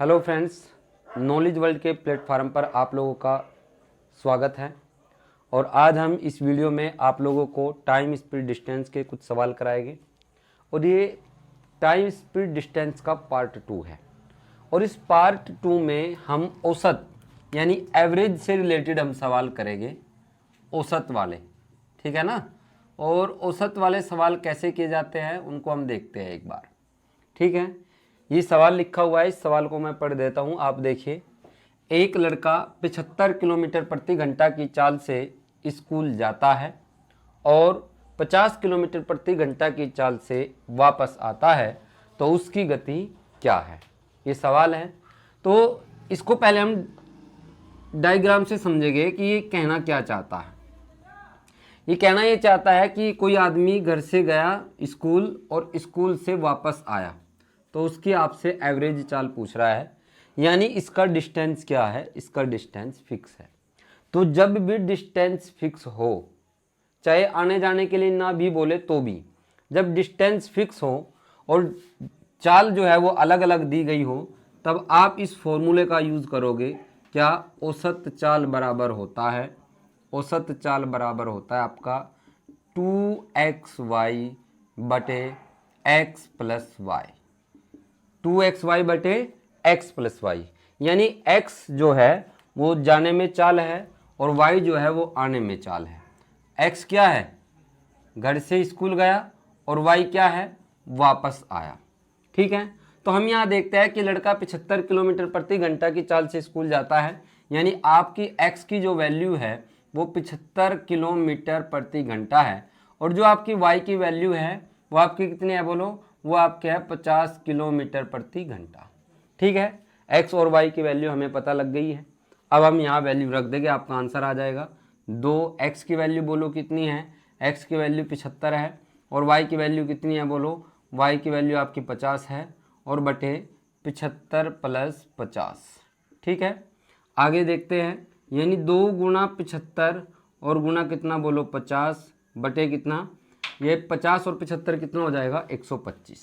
Hello friends, knowledge world के platform पर आप लोगों का स्वागत है। और आज हम इस वीडियो में आप लोगों को टाइम स्पीड डिस्टेंस के कुछ सवाल कराएंगे। और ये टाइम स्पीड डिस्टेंस का पार्ट 2 है। और इस पार्ट 2 में हम औसत यानी एवरेज से रिलेटेड हम सवाल करेंगे, औसत वाले, ठीक है ना। और औसत वाले सवाल कैसे किए जाते हैं उनको हम देखते हैं एक बार, ठीक है। ये सवाल लिखा हुआ है, इस सवाल को मैं पढ़ देता हूँ, आप देखिए। एक लड़का 75 किलोमीटर प्रति घंटा की चाल से स्कूल जाता है और 50 किलोमीटर प्रति घंटा की चाल से वापस आता है, तो उसकी गति क्या है? ये सवाल है। तो इसको पहले हम डायग्राम से समझेंगे कि ये कहना क्या चाहता है। ये कहना ये चाहता है कि कोई आदमी घर से गया स्कूल और स्कूल से वापस आया, तो उसकी आपसे एवरेज चाल पूछ रहा है, यानी इसका डिस्टेंस क्या है? इसका डिस्टेंस फिक्स है। तो जब भी डिस्टेंस फिक्स हो, चाहे आने जाने के लिए ना भी बोले तो भी, जब डिस्टेंस फिक्स हो और चाल जो है वो अलग अलग दी गई हो, तब आप इस फॉर्मूले का यूज़ करोगे। क्या? औसत चाल बराबर होता है, औसत चाल बराबर होता है आपका 2xy बटे x प्लस वाई। 2xy बटे x प्लस वाई, यानी x जो है वो जाने में चाल है और y जो है वो आने में चाल है। x क्या है? घर से स्कूल गया, और y क्या है? वापस आया, ठीक है। तो हम यहाँ देखते हैं कि लड़का 75 किलोमीटर प्रति घंटा की चाल से स्कूल जाता है, यानी आपकी x की जो वैल्यू है वो 75 किलोमीटर प्रति घंटा है। और जो आपकी y की वैल्यू है वो आपकी कितनी है बोलो? वो आपके है 50 किलोमीटर प्रति घंटा, ठीक है। x और y की वैल्यू हमें पता लग गई है। अब हम यहाँ वैल्यू रख देंगे, आपका आंसर आ जाएगा। 2x की वैल्यू बोलो कितनी है? x की वैल्यू 75 है। और y की वैल्यू कितनी है बोलो? y की वैल्यू आपकी 50 है, और बटे 75 प्लस 50, ठीक है। आगे देखते हैं, यानी 2 गुणा 75 और गुणा कितना बोलो? 50 बटे कितना? ये 50 और 75 कितना हो जाएगा? 125,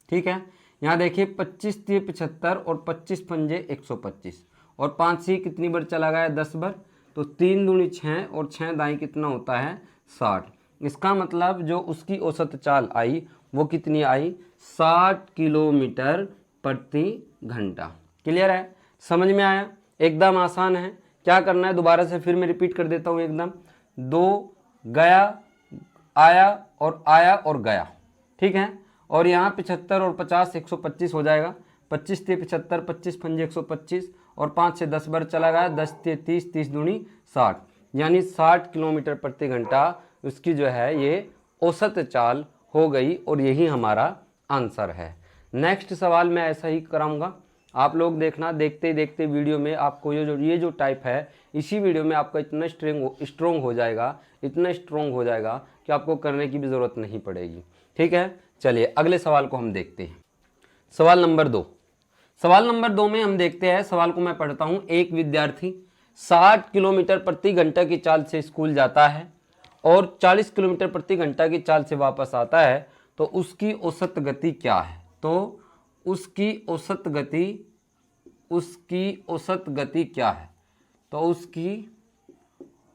ठीक है। यहाँ देखिए 25 × 75 और 25 पंजे 125, और 5 से कितनी बार चला गया? 10 बार। तो 3 दूनी 6 और 6 दाई कितना होता है? 60। इसका मतलब जो उसकी औसत चाल आई वो कितनी आई? 60 किलोमीटर प्रति घंटा। क्लियर है? समझ में आया? एकदम आसान है। क्या करना है दोबारा से फिर मैं रिपीट कर देता हूँ एकदम। 2 गया, आया और गया, ठीक है। और यहाँ 75 और 50 125 हो जाएगा। 25 × 75, 25 पंजे 125, और 5 से 10 बार चला गया। 10 × 30, 30 दूनी 60, यानी 60 किलोमीटर प्रति घंटा उसकी जो है ये औसत चाल हो गई, और यही हमारा आंसर है। नेक्स्ट सवाल मैं ऐसा ही कराऊंगा, आप लोग देखना। देखते ही देखते वीडियो में आपको ये जो टाइप है, इसी वीडियो में आपका इतना स्ट्रोंग हो जाएगा, इतना स्ट्रोंग हो जाएगा कि आपको करने की भी ज़रूरत नहीं पड़ेगी, ठीक है। चलिए अगले सवाल को हम देखते हैं। सवाल नंबर 2। सवाल नंबर 2 में हम देखते हैं, सवाल को मैं पढ़ता हूँ। एक विद्यार्थी 60 किलोमीटर प्रति घंटा की चाल से स्कूल जाता है और 40 किलोमीटर प्रति घंटा की चाल से वापस आता है, तो उसकी औसत गति क्या है? तो उसकी औसत गति क्या है? तो उसकी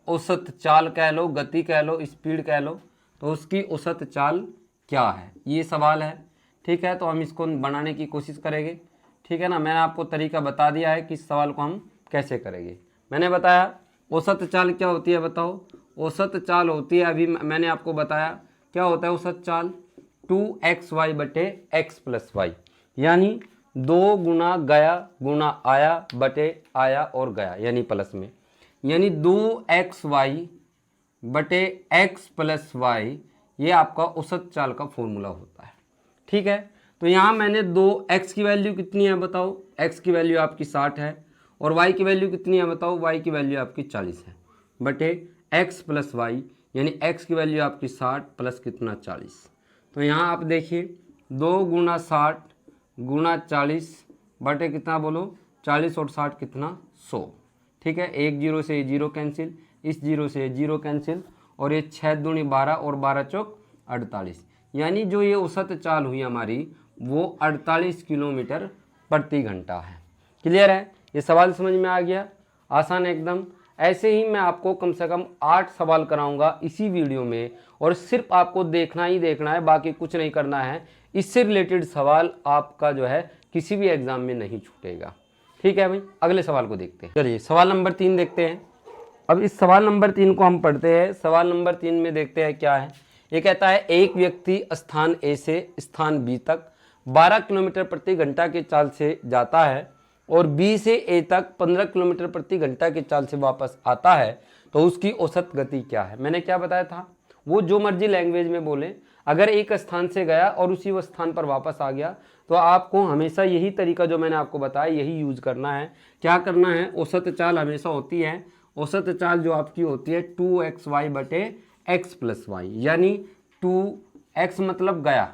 औसत चाल कह लो, गति कह लो, स्पीड कह लो, तो उसकी औसत चाल क्या है? ये सवाल है, ठीक है। तो हम इसको बनाने की कोशिश करेंगे, ठीक है ना। मैंने आपको तरीका बता दिया है कि इस सवाल को हम कैसे करेंगे। मैंने बताया औसत चाल क्या होती है, बताओ। औसत चाल होती है, अभी मैंने आपको बताया क्या होता है औसत चाल? 2xy बटे x प्लस वाई, यानी 2 गुना गया गुना आया बटे आया और गया, यानी प्लस में, यानी 2xy बटे x प्लस वाई, ये आपका औसत चाल का फॉर्मूला होता है, ठीक है। तो यहाँ मैंने 2x की वैल्यू कितनी है बताओ? x की वैल्यू आपकी 60 है, और y की वैल्यू कितनी है बताओ? y की वैल्यू आपकी 40 है, बटे x प्लस वाई, यानी x की वैल्यू आपकी 60 प्लस कितना? 40। तो यहाँ आप देखिए 2 गुना 60 गुना 40 बटे कितना बोलो? 40 और 60 कितना? 100, ठीक है। 1 0 से 0 कैंसिल, इस 0 से 0 कैंसिल, और ये 6 दूनी 12 और 12 चौक 48, यानी जो ये औसत चाल हुई हमारी वो 48 किलोमीटर प्रति घंटा है। क्लियर है? ये सवाल समझ में आ गया? आसान है एकदम। ऐसे ही मैं आपको कम से कम 8 सवाल कराऊंगा इसी वीडियो में, और सिर्फ आपको देखना ही देखना है, बाकी कुछ नहीं करना है। इससे रिलेटेड सवाल आपका जो है किसी भी एग्जाम में नहीं छूटेगा। ठीक है भाई, अगले सवाल को देखते हैं। चलिए सवाल नंबर 3 देखते हैं। अब इस सवाल नंबर 3 को हम पढ़ते हैं। सवाल नंबर 3 में देखते हैं क्या है। ये कहता है एक व्यक्ति स्थान ए से स्थान बी तक 12 किलोमीटर प्रति घंटा की चाल से जाता है और बी से ए तक 15 किलोमीटर प्रति घंटा की चाल से वापस आता है, तो उसकी औसत गति क्या है। मैंने क्या बताया था, वो जो मर्जी लैंग्वेज में बोले, अगर एक स्थान से गया और उसी वो स्थान पर वापस आ गया तो आपको हमेशा यही तरीका जो मैंने आपको बताया यही यूज करना है। क्या करना है, औसत चाल हमेशा होती है, औसत चाल जो आपकी होती है 2xy बटे x प्लस वाई, यानी 2x मतलब गया,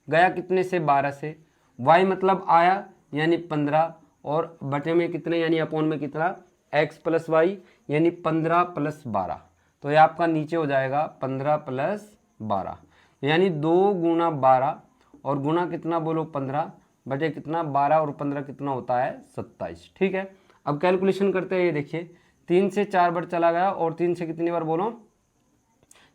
गया कितने से 12 से, y मतलब आया यानी 15, और बटे में कितने यानी अपोन में कितना x प्लस वाई यानी 15 प्लस 12, तो ये आपका नीचे हो जाएगा 15 प्लस 12 यानी 2 गुना 12 और गुना कितना बोलो 15 बटे कितना 12 और 15 कितना होता है 27। ठीक है, अब कैलकुलेशन करते हैं। ये देखिए 3 से 4 बार चला गया और 3 से कितनी बार बोलो,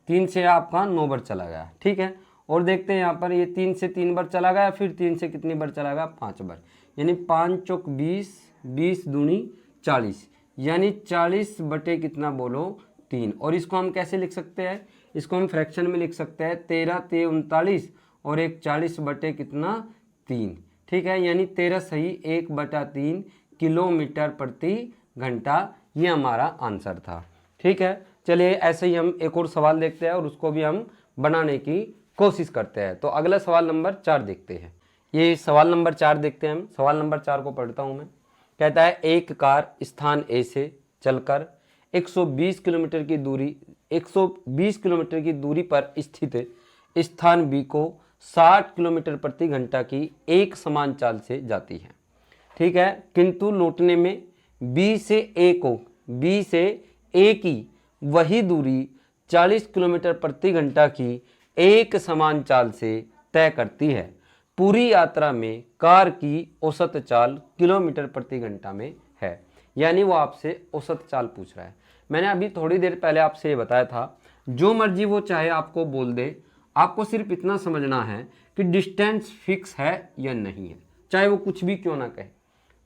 3 से आपका 9 बार चला गया। ठीक है, और देखते हैं यहाँ पर ये 3 से 3 बार चला गया, फिर 3 से कितनी बार चला गया 5 बार, यानी 5 चौक 20, 20 दूनी 40, यानी 40 बटे कितना बोलो 3। और इसको हम कैसे लिख सकते हैं, इसको हम फ्रैक्शन में लिख सकते हैं 13 ते 39 और एक 40 बटे कितना 3। ठीक है, यानी 13 सही 1/3 किलोमीटर प्रति घंटा, ये हमारा आंसर था। ठीक है, चलिए ऐसे ही हम एक और सवाल देखते हैं और उसको भी हम बनाने की कोशिश करते हैं। तो अगला सवाल नंबर 4 देखते हैं। ये सवाल नंबर 4 देखते हैं हम। सवाल नंबर 4 को पढ़ता हूँ मैं। कहता है एक कार स्थान ए से चलकर 120 किलोमीटर की दूरी पर स्थित स्थान बी को 60 किलोमीटर प्रति घंटा की एक समान चाल से जाती है। ठीक है, किंतु लौटने में बी से ए की वही दूरी 40 किलोमीटर प्रति घंटा की एक समान चाल से तय करती है। पूरी यात्रा में कार की औसत चाल किलोमीटर प्रति घंटा में है, यानी वो आपसे औसत चाल पूछ रहा है। मैंने अभी थोड़ी देर पहले आपसे ये बताया था, जो मर्जी वो चाहे आपको बोल दे, आपको सिर्फ इतना समझना है कि डिस्टेंस फिक्स है या नहीं है, चाहे वो कुछ भी क्यों ना कहे।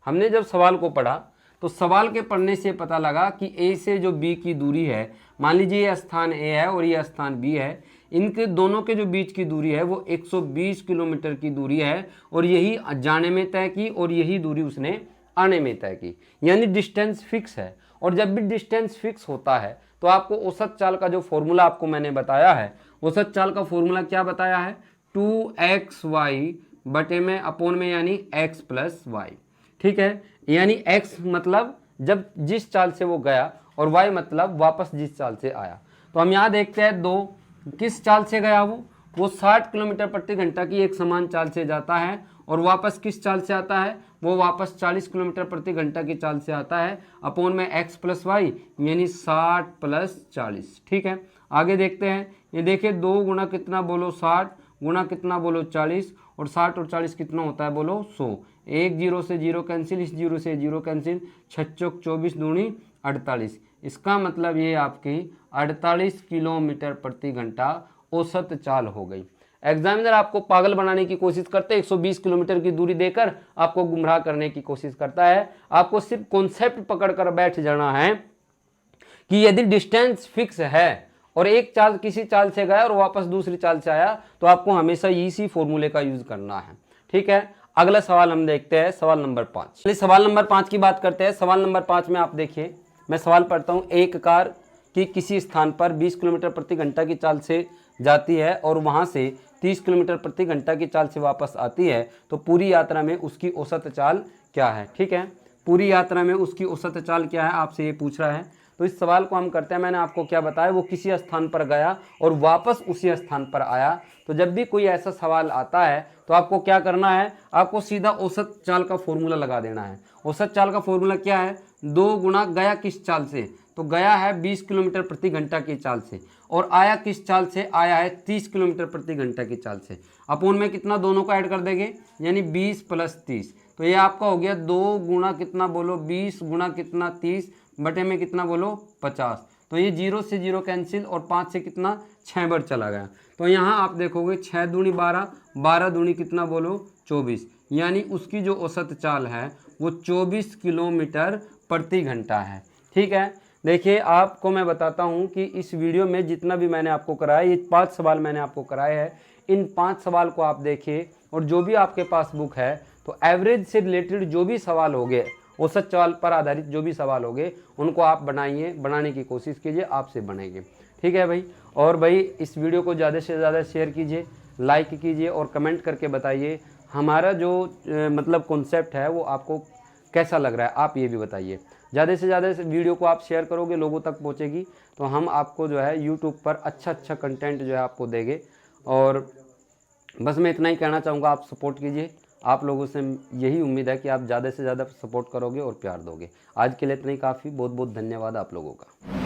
हमने जब सवाल को पढ़ा तो सवाल के पढ़ने से पता लगा कि ए से जो बी की दूरी है, मान लीजिए ये स्थान ए है और ये स्थान बी है, इनके दोनों के जो बीच की दूरी है वो 120 किलोमीटर की दूरी है, और यही जाने में तय की और यही दूरी उसने आने में तय की, यानी डिस्टेंस फिक्स है। और जब भी डिस्टेंस फिक्स होता है तो आपको औसत चाल का जो फॉर्मूला आपको मैंने बताया है, औसत चाल का फॉर्मूला क्या बताया है, 2xy बटे में अपोन में यानी x प्लस वाई। ठीक है, यानी x मतलब जब जिस चाल से वो गया और y मतलब वापस जिस चाल से आया। तो हम यहाँ देखते हैं दो, किस चाल से गया वो 60 किलोमीटर प्रति घंटा की एक समान चाल से जाता है, और वापस किस चाल से आता है, वो वापस 40 किलोमीटर प्रति घंटा की चाल से आता है, अपोन में x प्लस वाई यानी 60 प्लस 40। ठीक है, आगे देखते हैं। ये देखिए 2 गुना कितना बोलो 60 गुना कितना बोलो 40, और 60 और 40 कितना होता है बोलो 100। एक 0 से 0 कैंसिल, इस 0 से 0 कैंसिल, 6 चौक 24 दूनी 48। इसका मतलब ये आपकी 48 किलोमीटर प्रति घंटा औसत चाल हो गई। एग्जामिनर आपको पागल बनाने की कोशिश करते हैं, 120 किलोमीटर की दूरी देकर आपको गुमराह करने की कोशिश करता है। आपको सिर्फ कॉन्सेप्ट पकड़कर बैठ जाना है कि यदि डिस्टेंस फिक्स है और एक चाल किसी चाल से गया और वापस दूसरी चाल से आया, तो आपको हमेशा इसी फॉर्मूले का यूज करना है। ठीक है, अगला सवाल हम देखते हैं, सवाल नंबर 5। चलिए सवाल नंबर 5 की बात करते हैं। सवाल नंबर 5 में आप देखिए, मैं सवाल पढ़ता हूँ। एक कार की किसी स्थान पर 20 किलोमीटर प्रति घंटा की चाल से जाती है और वहां से 30 किलोमीटर प्रति घंटा की चाल से वापस आती है, तो पूरी यात्रा में उसकी औसत चाल क्या है। ठीक है, पूरी यात्रा में उसकी औसत चाल क्या है, आपसे ये पूछ रहा है। तो इस सवाल को हम करते हैं। मैंने आपको क्या बताया, वो किसी स्थान पर गया और वापस उसी स्थान पर आया। तो जब भी कोई ऐसा सवाल आता है तो आपको क्या करना है, आपको सीधा औसत चाल का फॉर्मूला लगा देना है। औसत चाल का फॉर्मूला क्या है, 2 गुना गया किस चाल से, तो गया है 20 किलोमीटर प्रति घंटा की चाल से, और आया किस चाल से, आया है 30 किलोमीटर प्रति घंटा की चाल से, अपोन में कितना दोनों को ऐड कर देंगे, यानी 20 प्लस 30, तो ये आपका हो गया 2 गुणा कितना बोलो 20 गुणा कितना 30 बटे में कितना बोलो 50। तो ये 0 से 0 कैंसिल और 5 से कितना 6 बार चला गया। तो यहाँ आप देखोगे 6 दूनी 12, 12 दूनी कितना बोलो 24, यानी उसकी जो औसत चाल है वो 24 किलोमीटर प्रति घंटा है। ठीक है, देखिए आपको मैं बताता हूँ कि इस वीडियो में जितना भी मैंने आपको कराया, ये 5 सवाल मैंने आपको कराए हैं, इन 5 सवाल को आप देखिए और जो भी आपके पास बुक है तो एवरेज से रिलेटेड जो भी सवाल हो गए, औसत चाल पर आधारित जो भी सवाल हो गए उनको आप बनाइए, बनाने की कोशिश कीजिए, आपसे बनेंगे। ठीक है भाई। और भाई इस वीडियो को ज़्यादा से ज़्यादा शेयर कीजिए, लाइक कीजिए और कमेंट करके बताइए हमारा जो मतलब कॉन्सेप्ट है वो आपको कैसा लग रहा है, आप ये भी बताइए। ज़्यादा से ज़्यादा इस वीडियो को आप शेयर करोगे, लोगों तक पहुँचेगी, तो हम आपको जो है यूट्यूब पर अच्छा कंटेंट जो है आपको देंगे। और बस मैं इतना ही कहना चाहूँगा, आप सपोर्ट कीजिए। आप लोगों से यही उम्मीद है कि आप ज़्यादा से ज़्यादा सपोर्ट करोगे और प्यार दोगे। आज के लिए इतना ही काफ़ी। बहुत बहुत धन्यवाद आप लोगों का।